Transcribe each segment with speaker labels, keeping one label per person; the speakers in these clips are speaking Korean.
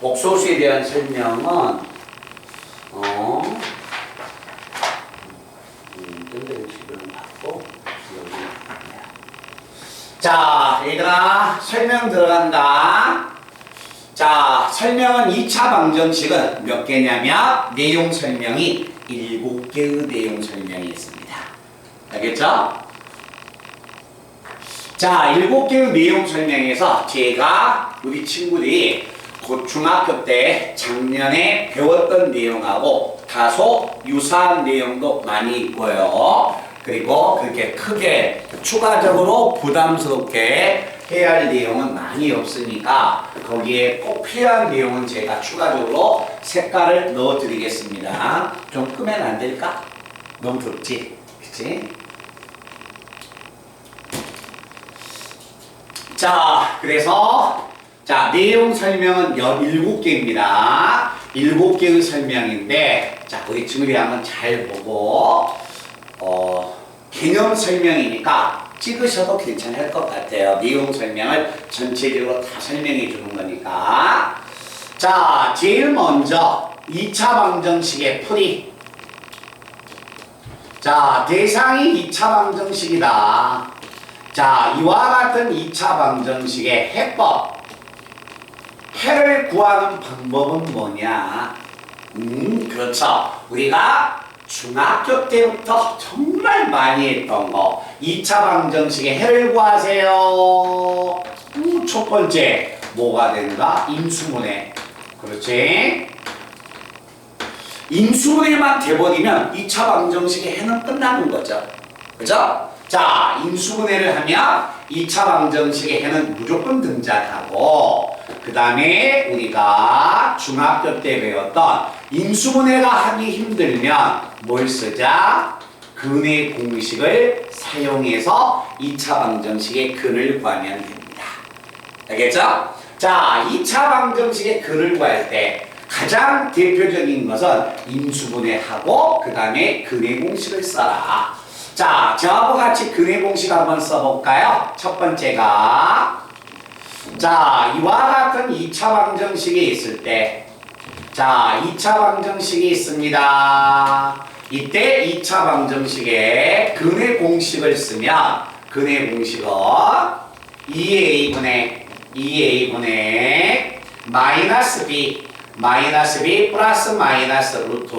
Speaker 1: 복소수에 대한 설명은 자, 얘들아 설명 들어간다. 자, 설명은 2차 방정식은 몇 개냐면 내용 설명이 7개의 내용 설명이 있습니다. 알겠죠? 자, 7개의 내용 설명에서 제가 우리 친구들이 곧 중학교 때 작년에 배웠던 내용하고 다소 유사한 내용도 많이 있고요. 그리고 그렇게 크게 추가적으로 부담스럽게 해야 할 내용은 많이 없으니까 거기에 꼭 필요한 내용은 제가 추가적으로 색깔을 넣어 드리겠습니다. 좀 끄면 안 될까? 너무 덥지? 그치? 자, 그래서 자, 내용 설명은 7개입니다. 7개의 설명인데 자, 우리 친구들이 한번 잘 보고 개념 설명이니까 찍으셔도 괜찮을 것 같아요. 내용 설명을 전체적으로 다 설명해 주는 거니까. 자, 제일 먼저 2차 방정식의 풀이. 자, 대상이 2차 방정식이다. 자, 이와 같은 2차 방정식의 해법. 해를 구하는 방법은 뭐냐? 그렇죠. 우리가 중학교 때부터 정말 많이 했던 거. 2차 방정식의 해를 구하세요. 첫 번째, 뭐가 된다? 인수분해. 그렇지? 인수분해만 돼버리면 2차 방정식의 해는 끝나는 거죠. 그죠? 자, 인수분해를 하면 2차 방정식의 해는 무조건 등장하고 그 다음에 우리가 중학교 때 배웠던 인수분해가 하기 힘들면 뭘 쓰자? 근의 공식을 사용해서 2차 방정식의 근을 구하면 됩니다. 알겠죠? 자, 2차 방정식의 근을 구할 때 가장 대표적인 것은 인수분해하고 그 다음에 근의 공식을 써라. 자, 저하고 같이 근의 공식 한번 써볼까요? 첫 번째가 자, 이와 같은 2차 방정식이 있을 때 자, 2차 방정식이 있습니다. 이때 2차 방정식에 근의 공식을 쓰면 근의 공식은 2a분의 마이너스 b 플러스 마이너스 루트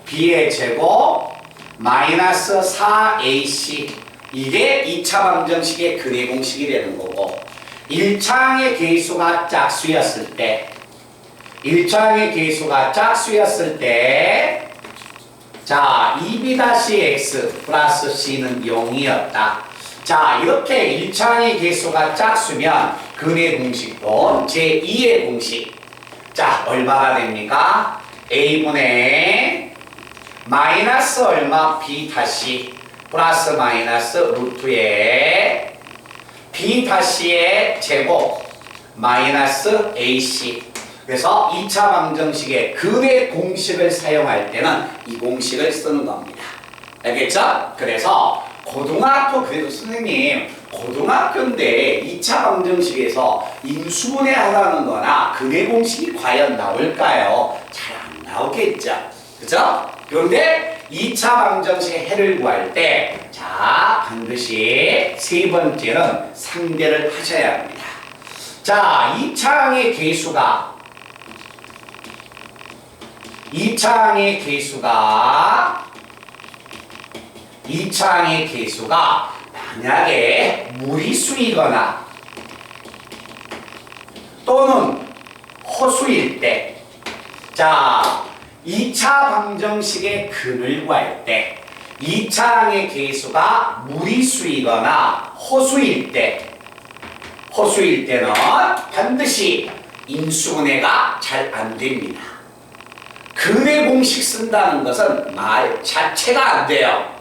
Speaker 1: b의 제곱 마이너스 4ac 이게 2차 방정식의 근의 공식이 되는 거고 1차항의 계수가 짝수였을 때 1차항의 계수가 짝수였을 때 자, 2b-x 플러스 c는 0이었다. 자, 이렇게 1차항의 계수가 짝수면 근의 공식도 제2의 공식 자, 얼마가 됩니까? a분의 마이너스 얼마 b 다시 플러스 마이너스 루트에 b-의 제곱 마이너스 ac 그래서 2차 방정식의 근의 공식을 사용할 때는 이 공식을 쓰는 겁니다. 알겠죠? 그래서 고등학교 그래도 선생님 고등학교인데 2차 방정식에서 인수분해 하라는 거나 근의 공식이 과연 나올까요? 잘 안 나오겠죠? 그죠? 그런데 2차 방정식의 해를 구할 때 자, 반드시 세 번째는 상대를 하셔야 합니다. 자, 2차항의 계수가 2차항의 계수가 만약에 무리수이거나 또는 허수일 때 자, 2차 방정식의 근을 구할 때 2차항의 계수가 무리수이거나 허수일 때는 반드시 인수분해가 잘 안 됩니다. 근의 공식 쓴다는 것은 말 자체가 안 돼요.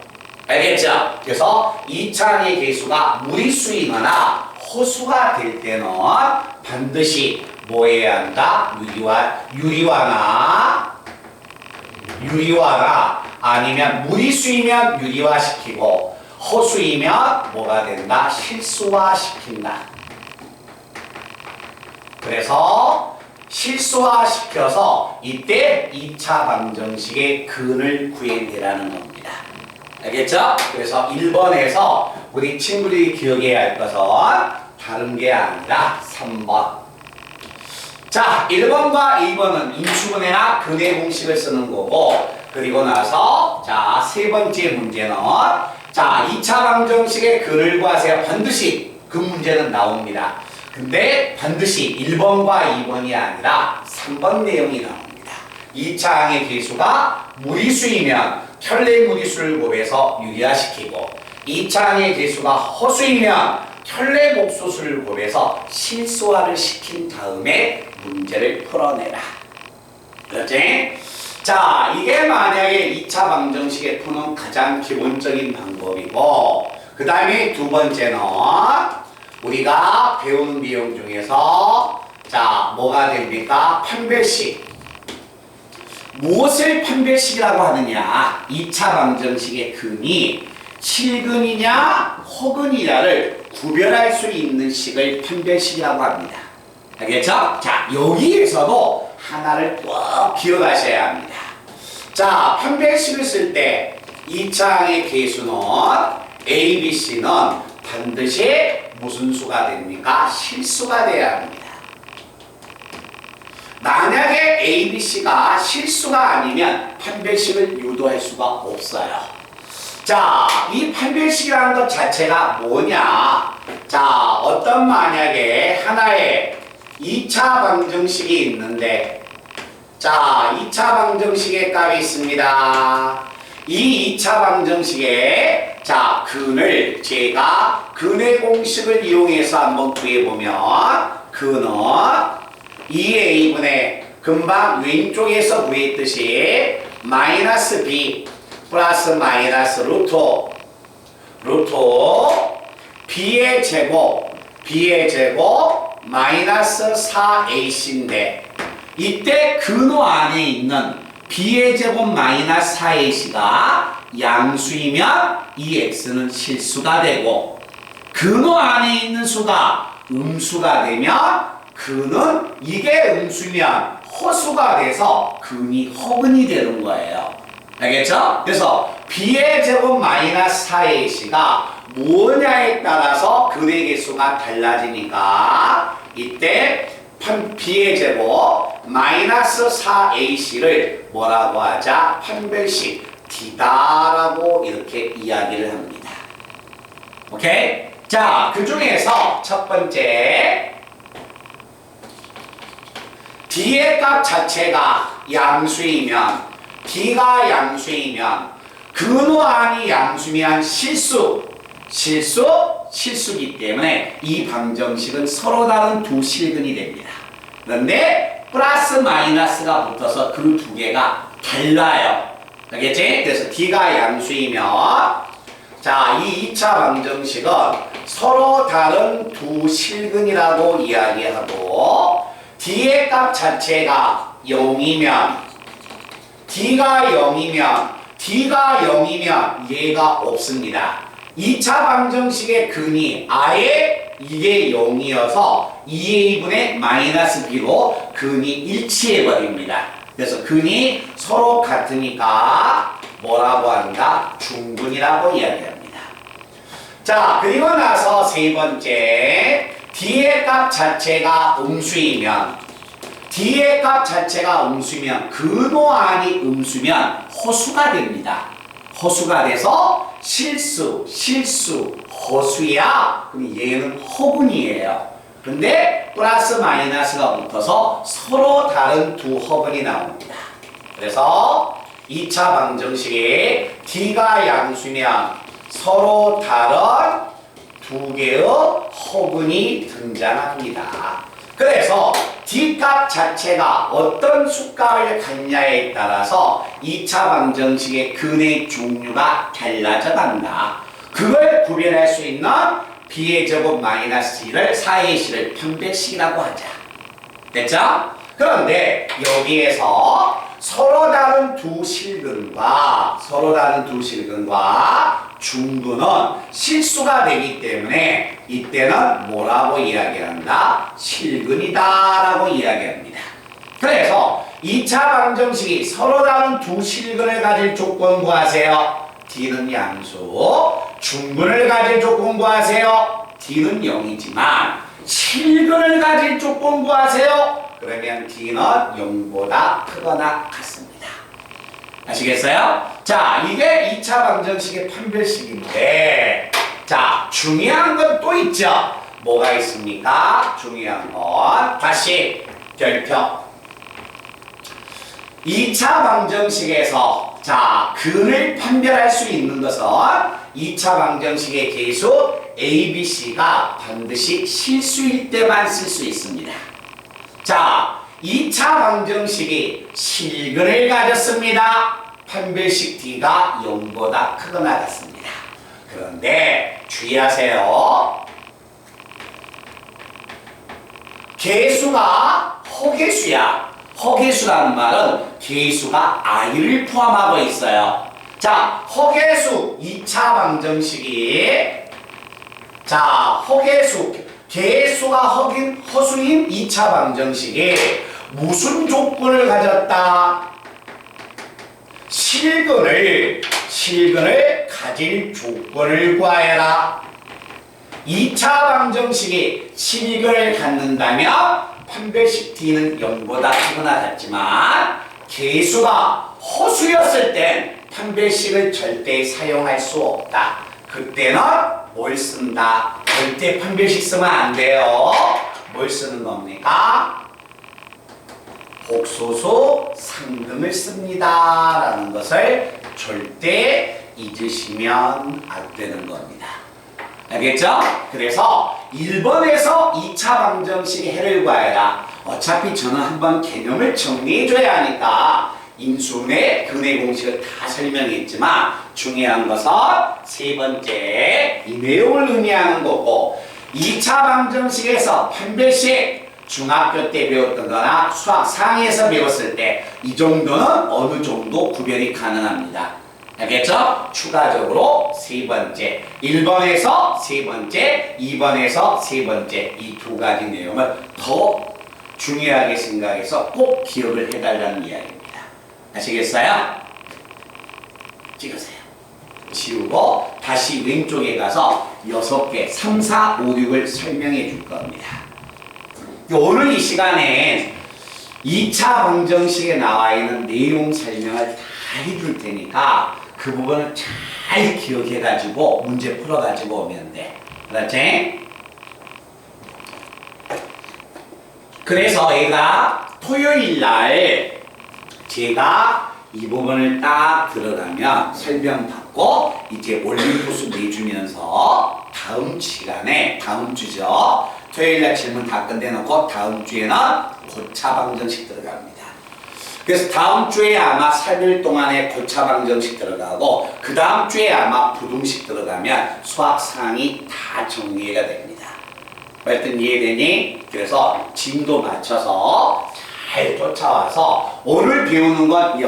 Speaker 1: 알겠죠? 그래서 2차항의 계수가 무리수이거나 허수가 될 때는 반드시 뭐 해야 한다? 유리화나 아니면 무리수이면 유리화시키고 허수이면 뭐가 된다? 실수화시킨다. 그래서 실수화시켜서 이때 2차 방정식의 근을 구해내라는 겁니다. 알겠죠? 그래서 1번에서 우리 친구들이 기억해야 할 것은 다른 게 아니라 3번. 자, 1번과 2번은 인수분해나 근의 공식을 쓰는 거고, 그리고 나서 자, 세 번째 문제는 자, 2차 방정식의 근을 구하세요. 반드시 그 문제는 나옵니다. 근데 반드시 1번과 2번이 아니라 3번 내용이 나옵니다. 2차항의 개수가 무리수이면 켤레 무리수를 곱해서 유리화시키고, 2차항의 개수가 허수이면 켤레 복소수를 곱해서 실수화를 시킨 다음에 문제를 풀어내라. 그렇지? 자, 이게 만약에 2차 방정식에 푸는 가장 기본적인 방법이고, 그 다음에 두 번째는 우리가 배운 내용 중에서 자, 뭐가 됩니까? 판별식. 무엇을 판별식이라고 하느냐? 2차 방정식의 근이 실근이냐 허근이냐를 구별할 수 있는 식을 판별식이라고 합니다. 알겠죠? 자, 여기에서도 하나를 꼭 기억하셔야 합니다. 자, 판별식을 쓸 때 2차항의 개수는 A, B, C는 반드시 무슨 수가 됩니까? 실수가 돼야 합니다. 만약에 A, B, C가 실수가 아니면 판별식을 유도할 수가 없어요. 자, 이 판별식이라는 것 자체가 뭐냐? 자, 어떤 만약에 하나의 2차 방정식이 있는데, 자, 2차 방정식의 값이 있습니다. 이 2차 방정식의 자, 근을 제가 근의 공식을 이용해서 한번 구해보면, 근은 2a분의 금방 왼쪽에서 구했듯이 마이너스 b 플러스 마이너스 루트 b의 제곱 마이너스 4ac인데, 이때 근호 안에 있는 b의 제곱 마이너스 4ac가 양수이면 이 x는 실수가 되고, 근호 안에 있는 수가 음수가 되면 근은 이게 음수면 허수가 돼서 근이 허근이 되는 거예요. 알겠죠? 그래서 b의 제곱 마이너스 4ac가 뭐냐에 따라서 근의 개수가 달라지니까 이때 b의 제곱 마이너스 4ac를 뭐라고 하자? 판별식 D다라고 이렇게 이야기를 합니다. 오케이? 자, 그 중에서 첫 번째 D의 값 자체가 양수이면, D가 양수이면 근호안이 양수면 실수기 때문에 이 방정식은 서로 다른 두 실근이 됩니다. 그런데 플러스 마이너스가 붙어서 그 두 개가 달라요. 알겠지? 그래서 D가 양수이면 자, 이 2차 방정식은 서로 다른 두 실근이라고 이야기하고, D의 값 자체가 0이면 D가 0이면 얘가 없습니다. 2차 방정식의 근이 아예 이게 0이어서 2a분의 마이너스 b로 근이 일치해버립니다. 그래서 근이 서로 같으니까 뭐라고 한다? 중근이라고 이야기합니다. 자, 그리고 나서 세 번째, D의 값 자체가 음수이면 근호안이 음수면 허수가 됩니다. 허수가 돼서 실수, 허수야. 그럼 얘는 허근이에요. 근데 플러스 마이너스가 붙어서 서로 다른 두 허근이 나옵니다. 그래서 2차 방정식에 D가 양수면 서로 다른 두 개의 허근이 등장합니다. 그래서 D값 자체가 어떤 수값을 갖냐에 따라서 2차 방정식의 근의 종류가 달라져 간다. 그걸 구별할 수 있는 B의 제곱 마이너스 C를 4ac를 판별식이라고 하자. 됐죠? 그런데 여기에서 서로 다른 두 실근과 중근은 실수가 되기 때문에 이때는 뭐라고 이야기한다? 실근이다 라고 이야기합니다. 그래서 2차 방정식이 서로 다른 두 실근을 가질 조건 구하세요. D는 양수, 중근을 가질 조건 구하세요. D는 0이지만 실근을 가질 조건 구하세요. 그러면 D는 0보다 크거나 같습니다. 아시겠어요? 자, 이게 2차 방정식의 판별식인데, 자, 중요한 건 또 있죠? 뭐가 있습니까? 중요한 건 다시 별표. 2차 방정식에서 자, 근을 판별할 수 있는 것은 2차 방정식의 계수 A, B, C가 반드시 실수일 때만 쓸 수 있습니다. 자, 2차 방정식이 실근을 가졌습니다. 판별식 D가 0보다 크거나 같습니다. 그런데 주의하세요. 계수가 허계수야. 허계수라는 말은 계수가 I를 포함하고 있어요. 자, 허계수 2차 방정식이 자, 허계수 계수가 허수인 2차 방정식이 무슨 조건을 가졌다? 실근을 가질 조건을 구하여라. 2차 방정식이 실근을 갖는다면 판별식 D는 0보다 크거나 같지만 계수가 허수였을 땐 판별식을 절대 사용할 수 없다. 그때는 뭘 쓴다? 절대 판별식 쓰면 안 돼요. 뭘 쓰는 겁니까? 복소수 상등을 씁니다 라는 것을 절대 잊으시면 안 되는 겁니다. 알겠죠? 그래서 1번에서 2차 방정식의 해를 구하여라. 어차피 저는 한번 개념을 정리해줘야 하니까 인수분해, 근의 공식을 다 설명했지만 중요한 것은 세 번째 이 내용을 의미하는 거고 2차 방정식에서 판별식 중학교 때 배웠던 거나 수학 상에서 배웠을 때 이 정도는 어느 정도 구별이 가능합니다. 알겠죠? 추가적으로 세 번째 1번에서 세 번째 2번에서 세 번째 이 두 가지 내용을 더 중요하게 생각해서 꼭 기억을 해달라는 이야기입니다. 아시겠어요? 찍으세요. 지우고 다시 왼쪽에 가서 6개 3, 4, 5, 6을 설명해 줄 겁니다. 오늘 이 시간에 2차 방정식에 나와 있는 내용 설명을 다 해줄 테니까 그 부분을 잘 기억해가지고 문제 풀어가지고 오면 돼. 그렇지? 그래서 얘가 토요일날 제가 이 부분을 딱 들어가면 설명받고 이제 올림푸스 내주면서 다음 시간에 다음 주죠. 토요일날 질문 다 끝내놓고 다음 주에는 고차 방정식 들어갑니다. 그래서 다음 주에 아마 3일 동안에 고차 방정식 들어가고 그 다음 주에 아마 부등식 들어가면 수학 상황이 다 정리가 됩니다. 하여튼 이해되니? 그래서 진도 맞춰서 잘 쫓아와서 오늘 배우는 건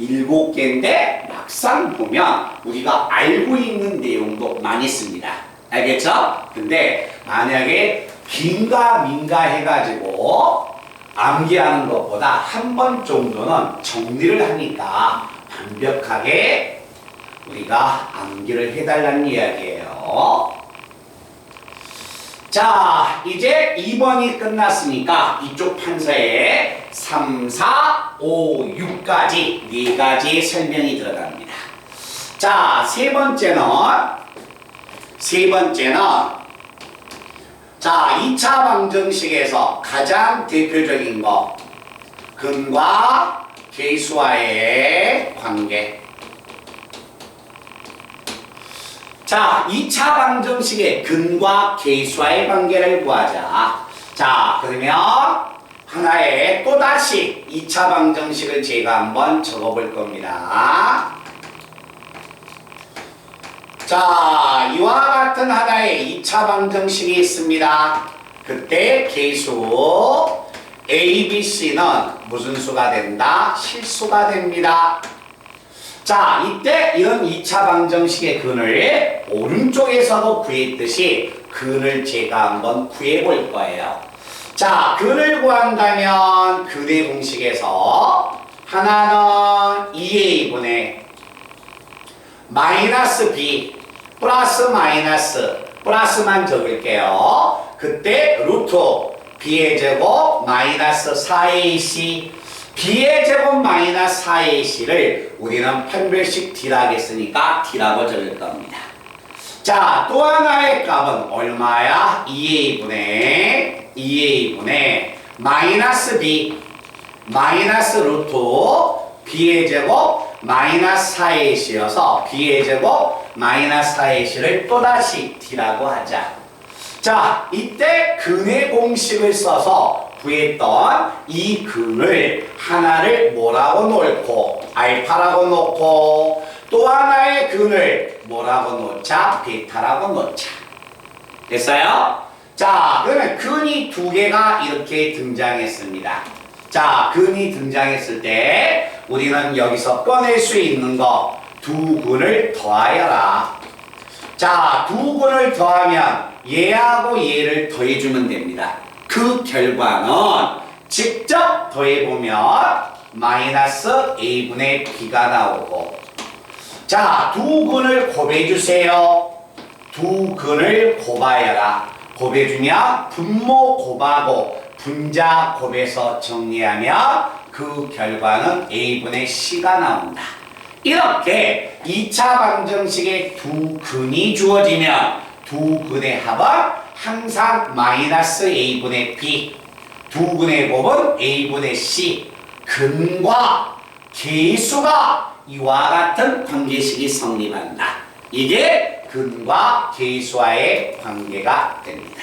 Speaker 1: 7개인데 막상 보면 우리가 알고 있는 내용도 많이 씁니다. 알겠죠? 근데 만약에 긴가 민가 해가지고 암기하는 것보다 한 번 정도는 정리를 하니까 완벽하게 우리가 암기를 해달라는 이야기예요. 자, 이제 2번이 끝났으니까 이쪽 판서에 3, 4, 5, 6까지 4가지 설명이 들어갑니다. 자, 세 번째는 자, 2차 방정식에서 가장 대표적인 거 근과 계수와의 관계. 자, 2차 방정식의 근과 계수와의 관계를 구하자. 자, 그러면 하나의 또다시 2차 방정식을 제가 한번 적어볼 겁니다. 자, 이와 같은 하나의 2차 방정식이 있습니다. 그때 계수 A, B, C는 무슨 수가 된다? 실수가 됩니다. 자, 이때 이런 2차 방정식의 근을 오른쪽에서도 구했듯이 근을 제가 한번 구해볼 거예요. 자, 근을 구한다면 근의 공식에서 하나는 2a분의 마이너스 b 플러스 마이너스 플러스만 적을게요. 그때 루트 b의 제곱 마이너스 4ac b의 제곱 마이너스 4ac를 우리는 판별식 d라고 했으니까 d라고 적을 겁니다. 자, 또 하나의 값은 얼마야? 2a분의 마이너스 b 마이너스 루트 b의 제곱 마이너스 4ac여서 b의 제곱 마이너스 4ac를 또다시 d라고 하자. 자, 이때 근의 공식을 써서 구했던 이 근을 하나를 뭐라고 놓고 알파라고 놓고 또 하나의 근을 뭐라고 놓자? 베타라고 놓자. 됐어요? 자, 그러면 근이 두 개가 이렇게 등장했습니다. 자, 근이 등장했을 때 우리는 여기서 꺼낼 수 있는 거 두 근을 더하여라. 자, 두 근을 더하면 얘하고 얘를 더해주면 됩니다. 그 결과는 직접 더해보면 마이너스 a분의 b가 나오고 자, 두 근을 곱해주세요. 두 근을 곱하여라. 곱해주면 분모 곱하고 분자 곱해서 정리하면 그 결과는 a분의 c가 나온다. 이렇게 2차 방정식의 두 근이 주어지면 두 근의 합은 항상 마이너스 a분의 b, 두 근의 곱은 a분의 c, 근과 계수가 이와 같은 관계식이 성립한다. 이게 근과 계수와의 관계가 됩니다.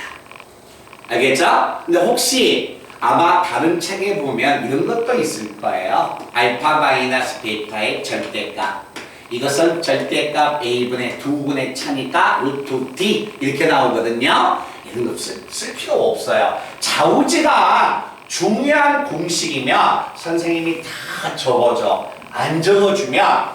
Speaker 1: 알겠죠? 근데 혹시 아마 다른 책에 보면 이런 것도 있을 거예요. 알파 마이너스 베타의 절대값. 이것은 절대값 a분의 두 분의 차니까 루트 d 이렇게 나오거든요. 이런 거 쓸 필요 없어요. 좌우지가 중요한 공식이면 선생님이 다 적어줘. 안 적어주면 다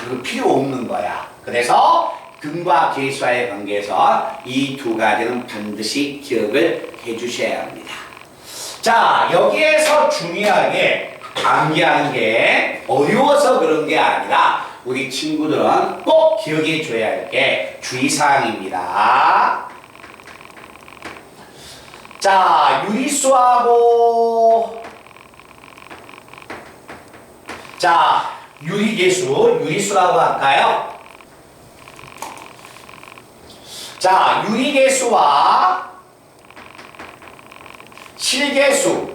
Speaker 1: 그 필요 없는 거야. 그래서 근과 계수와의 관계에서 이 두 가지는 반드시 기억을 해주셔야 합니다. 자, 여기에서 중요하게 암기하는 게 어려워서 그런 게 아니라 우리 친구들은 꼭 기억해 줘야 할 게 주의사항입니다. 자, 유리수하고 자, 유리수라고 할까요? 자, 유리계수와 실계수,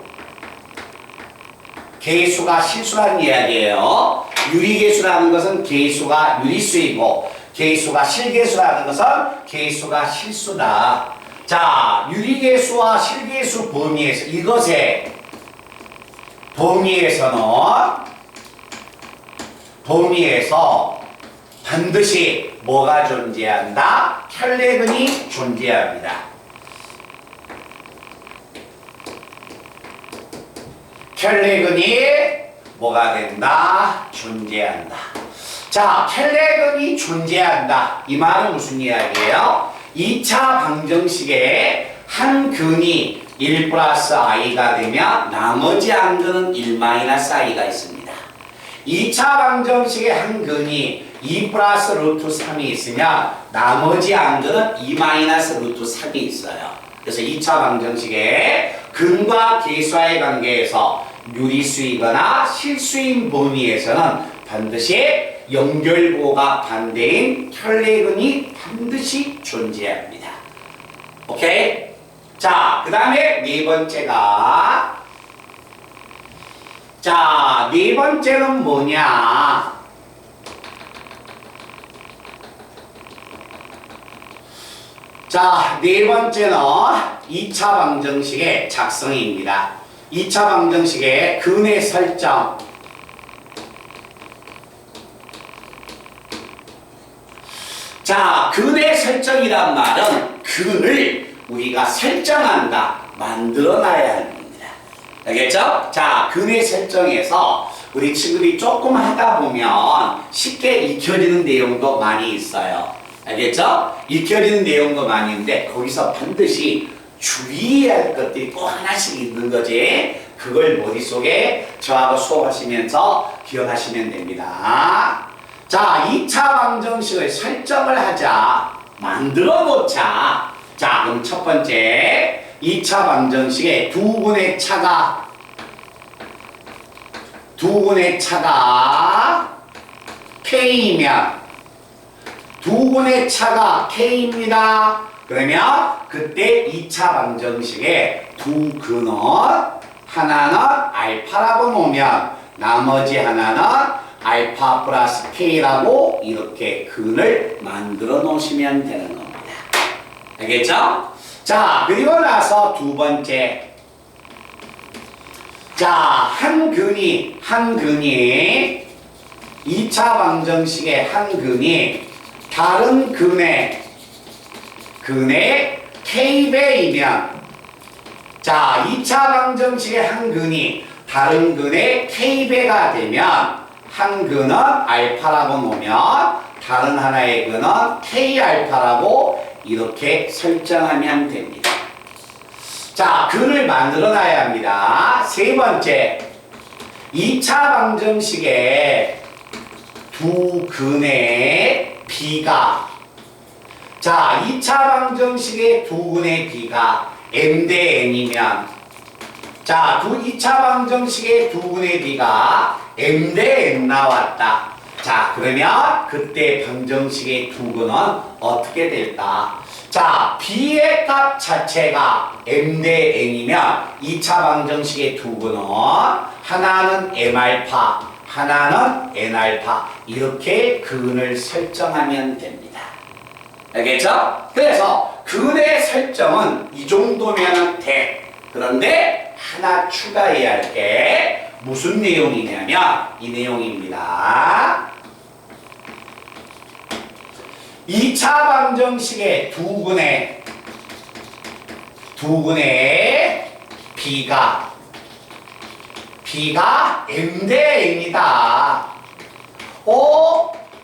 Speaker 1: 계수가 실수라는 이야기예요. 유리계수라는 것은 계수가 유리수이고 계수가 실계수라는 것은 계수가 실수다. 자, 유리계수와 실계수 범위에서 이것의 범위에서 반드시 뭐가 존재한다? 혈례근이 존재합니다. 혈례근이 뭐가 된다? 존재한다. 자, 혈례근이 존재한다. 이 말은 무슨 이야기예요? 2차 방정식에 한 근이 1 플러스 i가 되면 나머지 한 근은 1 마이너스 i가 있습니다. 2차 방정식에 한 근이 2 플러스 루트 3이 있으면 나머지 한 근은 2 마이너스 루트 3이 있어요. 그래서 2차 방정식에 근과 계수와의 관계에서 유리수이거나 실수인 범위에서는 반드시 연결고가 반대인 혈례근이 반드시 존재합니다. 오케이? 자, 그 다음에 네 번째가 자, 네 번째는 뭐냐? 자, 네 번째는 2차 방정식의 작성입니다. 2차 방정식의 근의 설정. 자, 근의 설정이란 말은 근을 우리가 설정한다, 만들어 놔야 합니다. 알겠죠? 자, 근의 설정에서 우리 친구들이 조금 하다 보면 쉽게 익혀지는 내용도 많이 있어요. 알겠죠? 익혀지는 내용도 많이 있는데 거기서 반드시 주의해야 할 것들이 꼭 하나씩 있는 거지. 그걸 머릿속에 저하고 수업하시면서 기억하시면 됩니다. 자, 2차 방정식을 설정을 하자. 만들어 놓자. 자, 그럼 첫 번째 2차 방정식에 두 군의 차가 K이면 두 군의 차가 K입니다. 그러면 그때 2차 방정식에 두 근은 하나는 알파라고 놓으면 나머지 하나는 알파 플러스 K라고 이렇게 근을 만들어 놓으시면 되는 겁니다. 알겠죠? 자, 그리고 나서 두 번째. 자, 한 근이 2차 방정식의 한 근이 다른 근의 K배이면, 자, 2차 방정식의 한 근이 다른 근의 K배가 되면 한 근은 알파라고 놓으면 다른 하나의 근은 K알파라고 이렇게 설정하면 됩니다. 자, 근을 만들어 놔야 합니다. 세 번째, 2차 방정식의 두 근의 B가, 자, 2차 방정식의 두 근의 B가 M 대 N이면, 자, 2차 방정식의 두 근의 B가 M 대 N 나왔다. 자, 그러면 그때 방정식의 두 근은 어떻게 될까? 자, B의 값 자체가 M 대 N이면 2차 방정식의 두 근은 하나는 M알파, 하나는 N알파 이렇게 근을 설정하면 됩니다. 알겠죠? 그래서 근의 설정은 이 정도면 돼. 그런데 하나 추가해야 할 게 무슨 내용이냐면 이 내용입니다. 2차 방정식의 두 근의 B가 M 대 N이다.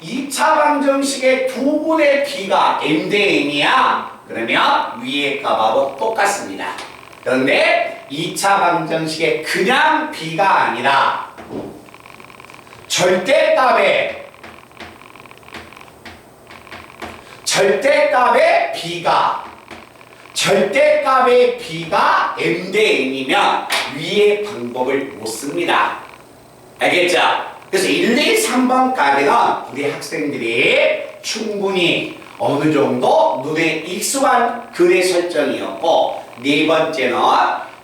Speaker 1: 2차 방정식의 두 근의 B가 M 대 N이야. 그러면 위의 값하고 똑같습니다. 그런데 2차 방정식의 그냥 B가 아니라 절대값의 B가 M 대 N이면 위의 방법을 못 씁니다. 알겠죠? 그래서 1, 2, 3번까지는 우리 학생들이 충분히 어느 정도 눈에 익숙한 근의 설정이었고, 네 번째는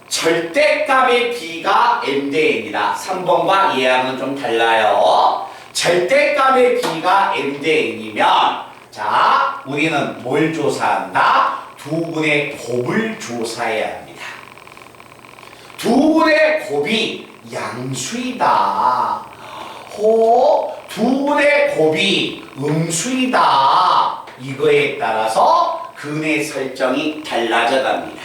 Speaker 1: 절대값의 B가 M 대 N이다. 3번과 이해하면 좀 달라요. 절대값의 B가 M 대 N이면, 자, 우리는 뭘 조사한다? 두 근의 곱을 조사해야 합니다. 두 근의 곱이 양수이다. 두 근의 곱이 음수이다. 이거에 따라서 근의 설정이 달라져 갑니다.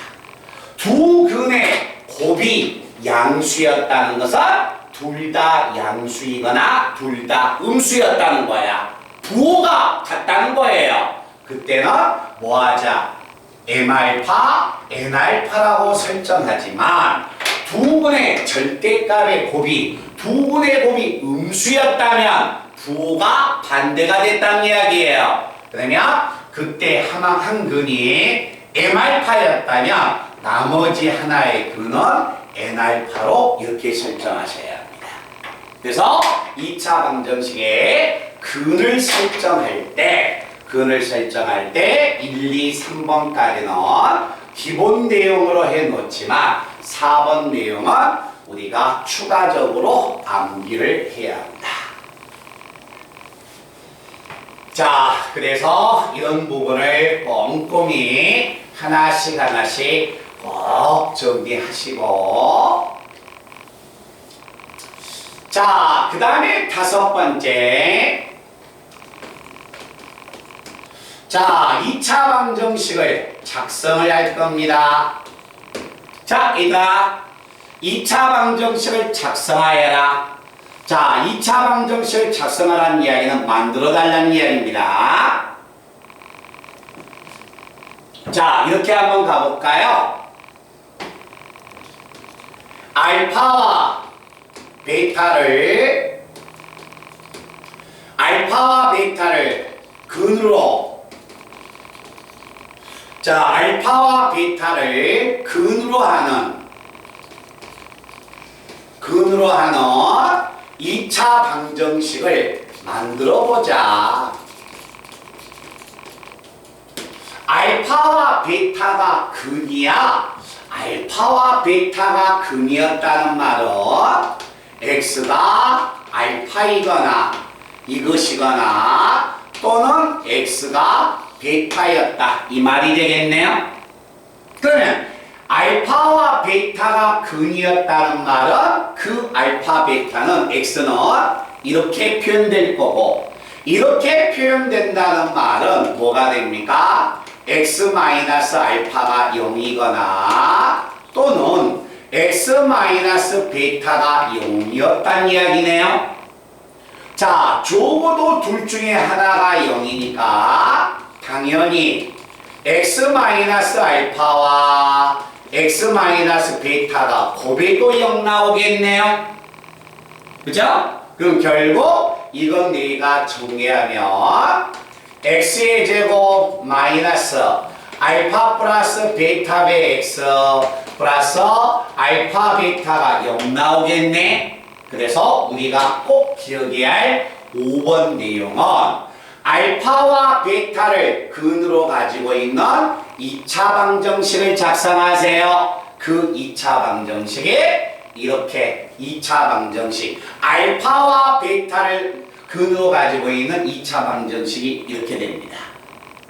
Speaker 1: 두 근의 곱이 양수였다는 것은 둘 다 양수이거나 둘 다 음수였다는 거야. 부호가 같다는 거예요. 그때는 뭐 하자? M알파, N알파라고 설정하지만 두 근의 절대값의 곱이 음수였다면 부호가 반대가 됐다는 이야기예요. 그러면 그때 한 근이 M알파였다면 나머지 하나의 근은 N알파로 이렇게 설정하셔야 합니다. 그래서 2차 방정식에 근을 설정할 때 1, 2, 3번까지는 기본 내용으로 해놓지만 4번 내용은 우리가 추가적으로 암기를 해야 합니다. 자, 그래서 이런 부분을 꼼꼼히 하나씩 꼭 정리하시고, 자, 그 다음에 5번째. 자, 2차 방정식을 작성을 할 겁니다. 자, 얘들아, 2차 방정식을 작성하여라. 자, 2차 방정식을 작성하라는 이야기는 만들어 달라는 이야기입니다. 자, 이렇게 한번 가볼까요? 알파와 베타를 근으로, 자, 알파와 베타를 근으로 하는 2차 방정식을 만들어 보자. 알파와 베타가 근이야. 알파와 베타가 근이었다는 말은 x가 알파이거나 이것이거나 또는 x가 베타였다. 이 말이 되겠네요. 그러면 알파와 베타가 근이었다는 말은 그 알파 베타는 x는 이렇게 표현될 거고, 이렇게 표현된다는 말은 뭐가 됩니까? x-알파가 0이거나 또는 x-베타가 0이었다는 이야기네요. 자, 적어도 둘 중에 하나가 0이니까 당연히 x-알파와 x-베타가 곱해도 0 나오겠네요. 그죠? 그럼 결국 이건 내가 정리하면 x의 제곱 마이너스 알파 플러스 베타 배 x 플러스 알파 베타가 0 나오겠네. 그래서 우리가 꼭 기억해야 할 5번 내용은 알파와 베타를 근으로 가지고 있는 2차 방정식을 작성하세요. 그 2차 방정식에 이렇게 2차 방정식 알파와 베타를 근으로 가지고 있는 2차 방정식이 이렇게 됩니다.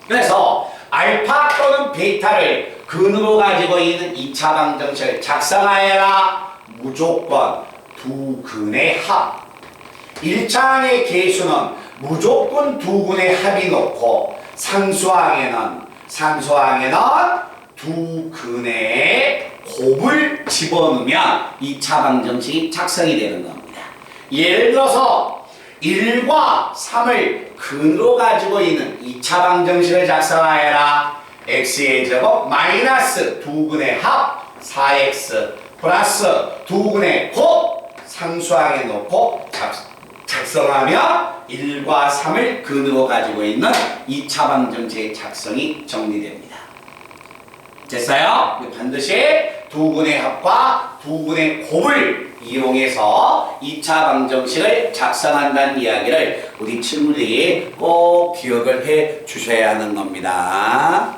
Speaker 1: 그래서 알파 또는 베타를 근으로 가지고 있는 2차 방정식을 작성하여라. 무조건 두 근의 합. 1차항의 계수는 무조건 두 근의 합이 놓고 상수항에는 두 근의 곱을 집어넣으면 2차 방정식이 작성이 되는 겁니다. 예를 들어서 1과 3을 근으로 가지고 있는 2차 방정식을 작성하여라. x의 제곱 마이너스 두 근의 합 4x 플러스 두 근의 곱 상수항에 놓고 작성하면 1과 3을 근으로 가지고 있는 2차 방정식의 작성이 정리됩니다. 됐어요? 반드시 두 근의 합과 두 근의 곱을 이용해서 2차 방정식을 작성한다는 이야기를 우리 친구들이 꼭 기억을 해 주셔야 하는 겁니다.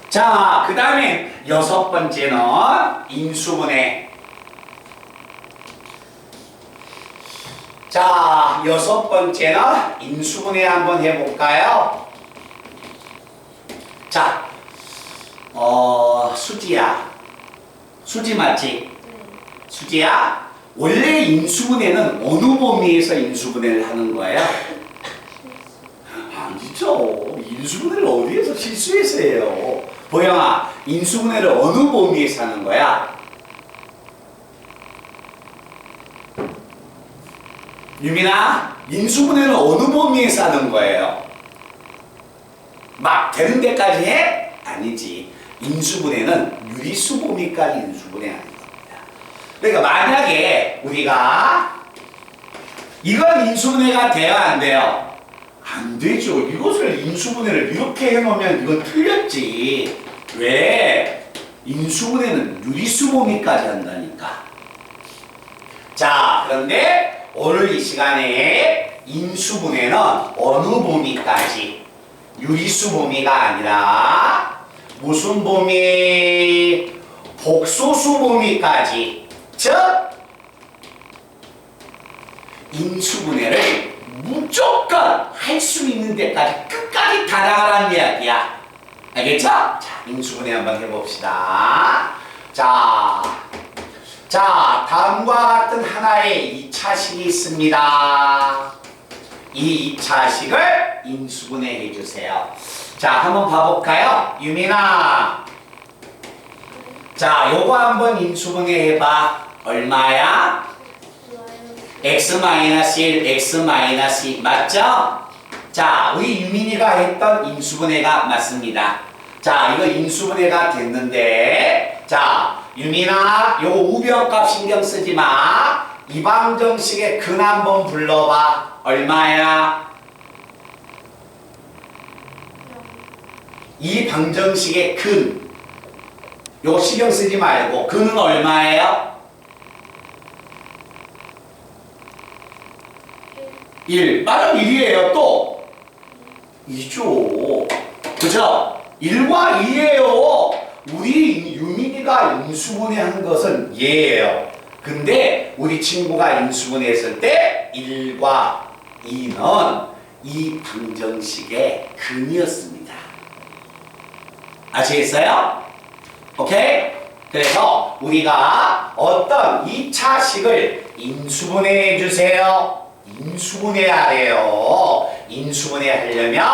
Speaker 1: 자, 그 다음에 6번째는 인수분해. 자, 6번째는 인수분해 한번 해볼까요? 자, 수지야. 수지 맞지? 수지야, 원래 인수분해는 어느 범위에서 인수분해를 하는 거야? 아니죠. 인수분해를 어디에서 실수해서 해요? 보영아, 인수분해를 어느 범위에서 하는 거야? 유민아, 인수분해는 어느 범위에서 하는 거예요? 막 되는 데까지 해? 아니지. 인수분해는 유리수 범위까지 인수분해하는 겁니다. 그러니까 만약에 우리가 이건 인수분해가 돼요, 안 돼요? 안 되죠. 이것을 인수분해를 이렇게 해놓으면 이건 틀렸지. 왜? 인수분해는 유리수 범위까지 한다니까. 자, 그런데 오늘 이 시간에 인수분해는 어느 범위까지? 유리수 범위가 아니라 무슨 범위? 복소수 범위까지. 즉 인수분해를 무조건 할 수 있는 데까지 끝까지 다 나가라는 이야기야. 알겠죠? 자, 인수분해 한번 해봅시다. 자, 다음과 같은 하나의 2차식이 있습니다. 이 2차식을 인수분해 해주세요. 자, 한번 봐볼까요? 유민아. 자, 요거 한번 인수분해 해봐. 얼마야? x-1, x-2 맞죠? 자, 우리 유민이가 했던 인수분해가 맞습니다. 자, 이거 인수분해가 됐는데, 자, 유민아, 요거 우변값 신경 쓰지 마. 이 방정식의 근 한번 불러봐. 얼마야? 이 방정식의 근. 요거 신경 쓰지 말고, 근은 얼마예요? 1. 맞아, 1이에요. 또 2죠. 그죠? 1과 2예요. 우리 유민이가 인수분해한 것은 얘예요. 근데 우리 친구가 인수분해했을 때 1과 2는 이 방정식의 근이었습니다. 아시겠어요? 오케이? 그래서 우리가 어떤 2차식을 인수분해해 주세요. 인수분해해야 돼요. 인수분해 하려면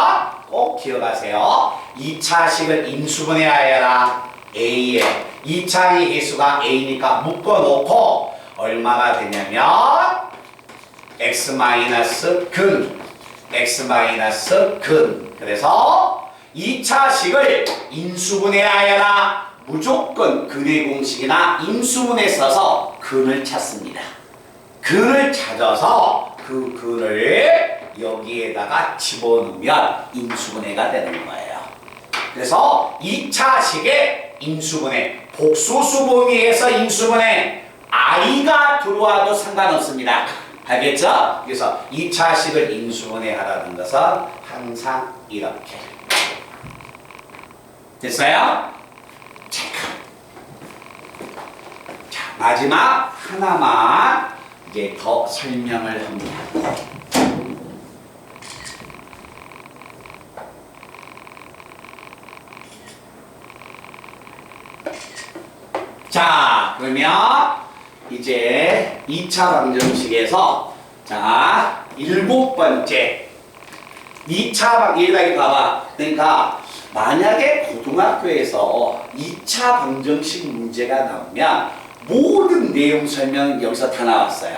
Speaker 1: 꼭 기억하세요. 2차식을 인수분해하여라. A에 2차의 개수가 A니까 묶어놓고 얼마가 되냐면 X-근 X-근. 그래서 2차식을 인수분해하여라. 무조건 근의 공식이나 인수분해 써서 근을 찾습니다. 근을 찾아서 그 근을 여기에다가 집어넣으면 인수분해가 되는 거예요. 그래서 2차식의 인수분해, 복소수 범위에서 인수분해, i가 들어와도 상관없습니다. 알겠죠? 그래서 2차식을 인수분해 하라는 것은 항상 이렇게. 됐어요? 체크. 자, 마지막 하나만 이제 더 설명을 합니다. 자, 그러면 이제 2차 방정식에서 자, 7번째 2차 여기다 봐봐. 그러니까 만약에 고등학교에서 2차 방정식 문제가 나오면 모든 내용 설명은 여기서 다 나왔어요.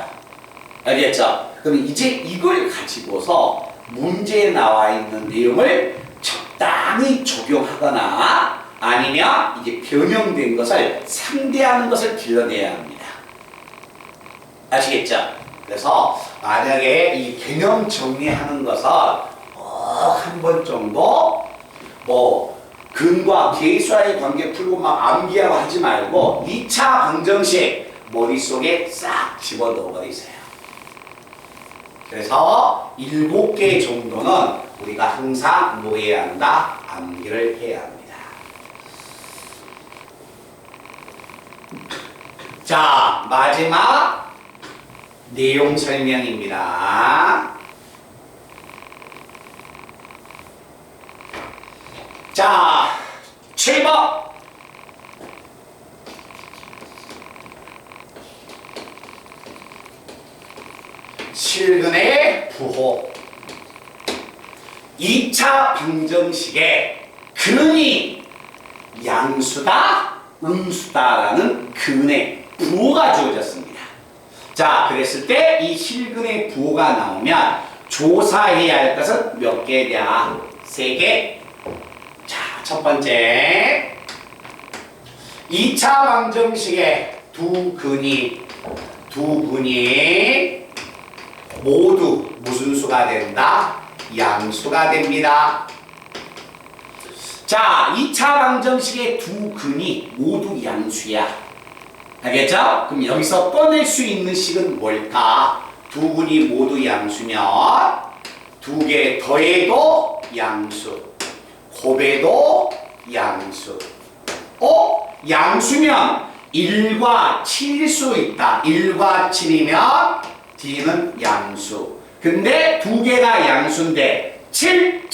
Speaker 1: 알겠죠? 그럼 이제 이걸 가지고서 문제에 나와 있는 내용을 적당히 적용하거나 아니면 이제 변형된 것을 상대하는 것을 길러내야 합니다. 아시겠죠? 그래서 만약에 이 개념 정리하는 것을 한 번 정도 근과 계수와의 관계 풀고 막 암기하고 하지 말고 2차 방정식 머릿속에 싹 집어넣어 버리세요. 그래서 7개 정도는 우리가 항상 뭐 해야 한다? 암기를 해야 합니다. 자, 마지막 내용 설명입니다. 자, 7번. 실근의 부호. 2차 방정식의 근이 양수다, 음수다라는 근의 부호가 주어졌습니다. 자, 그랬을 때 이 실근의 부호가 나오면 조사해야 할 것은 몇 개냐? 3개. 자, 첫 번째 2차 방정식의 두 근이 모두 무슨 수가 된다? 양수가 됩니다. 자, 2차 방정식의 두 근이 모두 양수야. 알겠죠? 그럼 여기서 꺼낼 수 있는 식은 뭘까? 두 근이 모두 양수면 두 개 더해도 양수, 곱해도 양수. 양수면 1과 7일 수 있다. 1과 7이면 D는 양수. 근데 두 개가 양수인데 7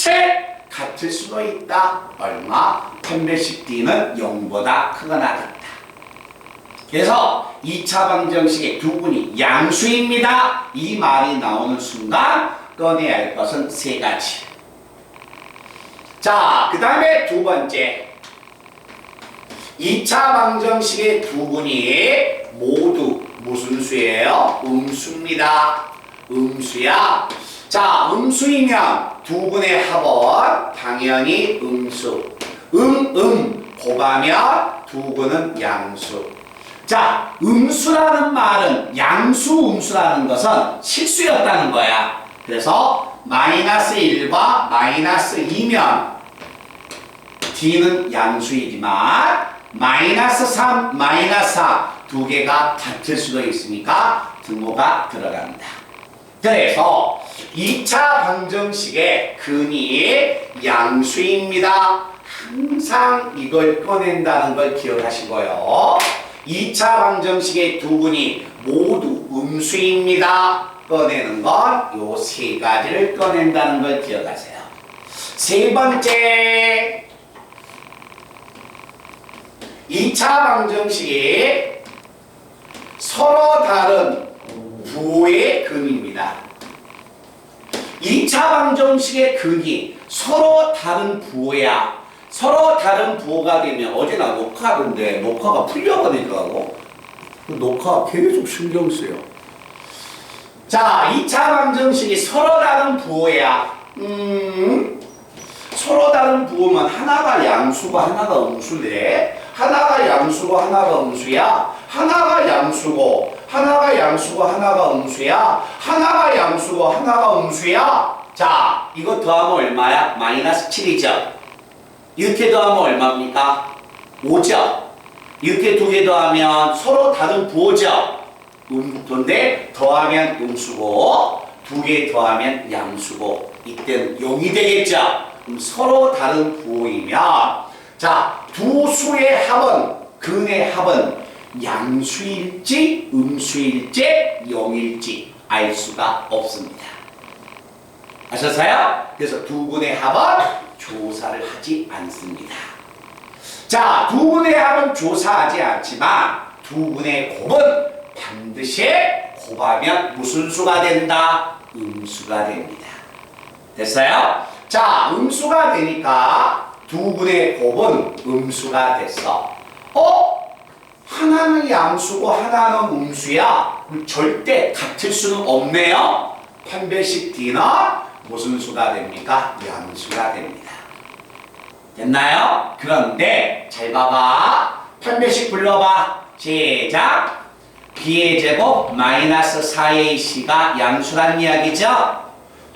Speaker 1: 같을 수도 있다. 얼마? 판별식 D는 0보다 크거나 같다. 그래서 2차 방정식의 두 근이 양수입니다. 이 말이 나오는 순간 꺼내야 할 것은 3가지. 자, 그 다음에 두 번째 2차 방정식의 두 근이 모두 무슨 수예요? 음수입니다. 음수야. 자, 음수이면 두 분의 합은 당연히 음수. 곱하면 두 분은 양수. 자, 음수라는 말은 양수, 음수라는 것은 실수였다는 거야. 그래서 마이너스 1과 마이너스 2면 D는 양수이지만 마이너스 3, 마이너스 4 두 개가 같을 수도 있으니까 등호가 들어간다. 그래서 2차 방정식의 근이 양수입니다. 항상 이걸 꺼낸다는 걸 기억하시고요. 2차 방정식의 두 분이 모두 음수입니다. 꺼내는 건 요 세 가지를 꺼낸다는 걸 기억하세요. 세 번째, 2차 방정식이 서로 다른 부호의 근입니다. 2차 방정식의 근이 서로 다른 부호야. 서로 다른 부호가 되면 어제 나 녹화하던데 녹화가 풀려버리더라고. 녹화 계속 신경 쓰여. 자, 2차 방정식이 서로 다른 부호야. 서로 다른 부호면 하나가 양수고 하나가 음수래. 하나가 양수고 하나가 음수야. 하나가 양수고 하나가 양수고 하나가 음수야. 하나가 양수고 하나가 음수야. 자, 이거 더하면 얼마야? 마이너스 7이죠. 이렇게 더하면 얼마입니까? 5죠. 이렇게 두 개 더하면 서로 다른 부호죠. 음수인데 더하면 음수고 두 개 더하면 양수고 이때는 0이 되겠죠. 그럼 서로 다른 부호이면 자, 두 수의 합은 근의 합은 양수일지 음수일지 0일지 알 수가 없습니다. 아셨어요? 그래서 두 분의 합은 조사를 하지 않습니다. 자, 두 분의 합은 조사하지 않지만 두 분의 곱은 반드시 곱하면 무슨 수가 된다? 음수가 됩니다. 됐어요? 자, 음수가 되니까 두 분의 곱은 음수가 됐어. 하나는 양수고 하나는 음수야. 절대 같을 수는 없네요. 판별식 D는 무슨 수가 됩니까? 양수가 됩니다. 됐나요? 그런데 잘 봐봐. 판별식 불러봐. 시작. B의 제곱 마이너스 4AC가 양수란 이야기죠?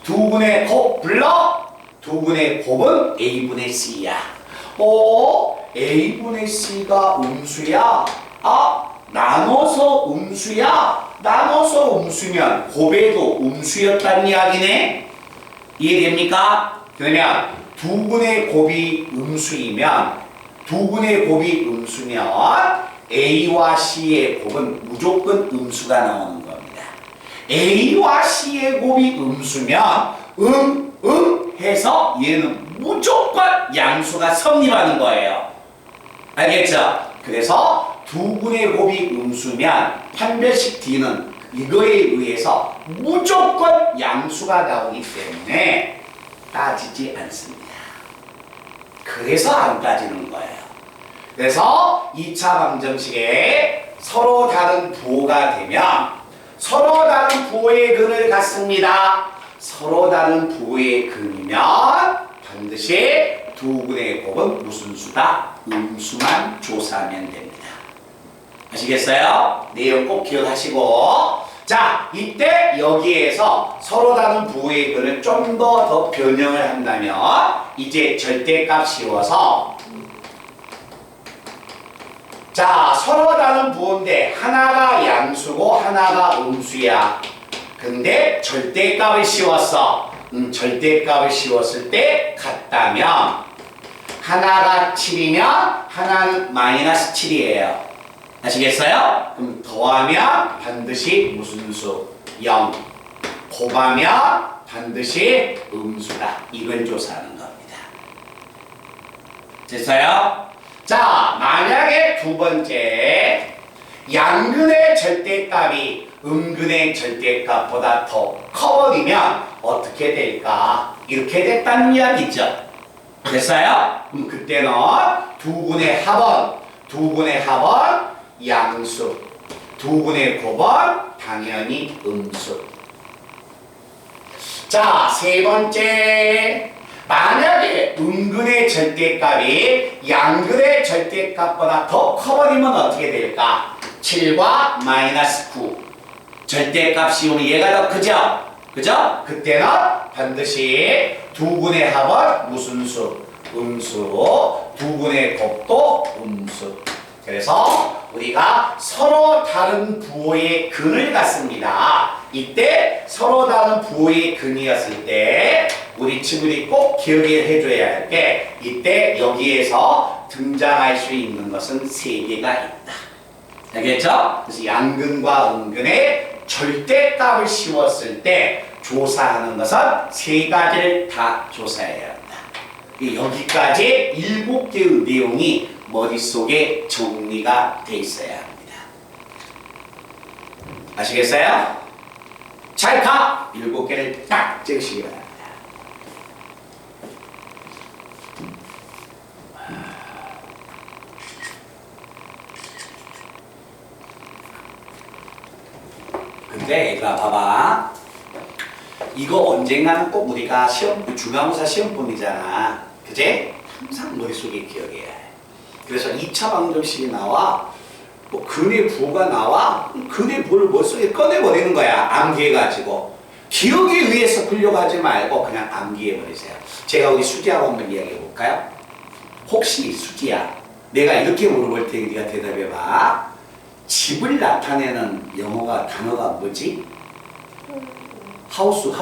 Speaker 1: 두 분의 곱 불러. 두 분의 곱은 A분의 C야. A분의 C가 음수야? 나눠서 음수야? 나눠서 음수면 곱에도 음수였다는 이야기네? 이해됩니까? 그러면 두 분의 곱이 음수이면 두 분의 곱이 음수면 A와 C의 곱은 무조건 음수가 나오는 겁니다. A와 C의 곱이 음수면 해서 얘는 무조건 양수가 성립하는 거예요. 알겠죠? 그래서 두 분의 곱이 음수면 판별식 D는 이거에 의해서 무조건 양수가 나오기 때문에 따지지 않습니다. 그래서 안 따지는 거예요. 그래서 2차 방정식에 서로 다른 부호가 되면 서로 다른 부호의 근을 갖습니다. 서로 다른 부호의 근이면 반드시 두 분의 곱은 무슨 수다? 음수만 조사하면 됩니다. 아시겠어요? 내용 꼭 기억하시고 자, 이때 여기에서 서로 다른 부호의 근을 좀 더 변형을 한다면 이제 절대값 씌워서 자, 서로 다른 부호인데 하나가 양수고 하나가 음수야. 근데 절대값을 씌웠어. 절대값을 씌웠을 때 같다면 하나가 7이면 하나는 마이너스 7이에요. 아시겠어요? 그럼 더하면 반드시 무슨 수? 0. 곱하면 반드시 음수다. 이걸 조사하는 겁니다. 됐어요? 자, 만약에 두 번째 양근의 절대값이 음근의 절대값보다 더 커버리면 어떻게 될까? 이렇게 됐다는 이야기죠. 됐어요? 그럼 그때는 두 분의 합은 양수. 두분의 곱은 당연히 음수. 자, 세 번째. 만약에 음근의 절대값이 양근의 절대값보다 더 커버리면 어떻게 될까? 7과 마이너스 9. 절대값이 오면 얘가 더 크죠? 그죠? 그때는 반드시 두분의 합은 무슨 수? 음수. 두분의 곱도 음수. 그래서 우리가 서로 다른 부호의 근을 갖습니다. 이때 서로 다른 부호의 근이었을 때 우리 친구들이 꼭 기억을 해줘야 할 게 이때 여기에서 등장할 수 있는 것은 세 개가 있다. 알겠죠? 그래서 양근과 음근의 절대값을 씌웠을 때 조사하는 것은 세 가지를 다 조사해야 한다. 여기까지 7개의 내용이 머릿속에 정리가 돼 있어야 합니다. 아시겠어요? 찰칵 7개를 딱 찍으시기 바랍니다. 근데 얘들아 봐봐. 이거 언젠가는 꼭 우리가 시험, 중간고사 시험본이잖아. 그제? 항상 머릿속에 기억해야 해. 그래서 2차 방정식이 나와, 뭐 근의 부호가 나와, 근의 부호를 머릿속에 꺼내버리는 거야. 암기해가지고. 기억에 의해서 풀려고 하지 말고 그냥 암기해버리세요. 제가 우리 수지하고 한번 이야기해볼까요? 혹시 수지야, 내가 이렇게 물어볼 테니 네가 대답해봐. 집을 나타내는 영어가 단어가 뭐지? 하우스.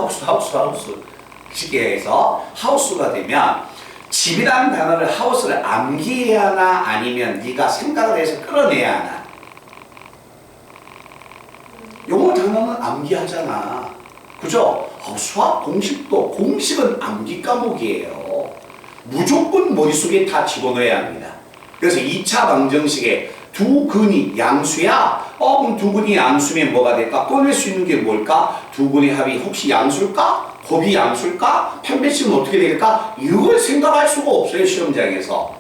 Speaker 1: 쉽게 해서 하우스가 되면 집이라는 단어를 하우스를 암기해야 하나 아니면 네가 생각을 해서 끌어내야 하나? 영어 단어는 암기하잖아. 그죠? 수학 공식도 공식은 암기 과목이에요. 무조건 머릿속에 다 집어넣어야 합니다. 그래서 2차 방정식에 두 근이 양수야? 그럼 두 근이 양수면 뭐가 될까? 꺼낼 수 있는 게 뭘까? 두 근의 합이 혹시 양수일까? 곱이 양수일까? 판별식은 어떻게 될까? 이걸 생각할 수가 없어요, 시험장에서.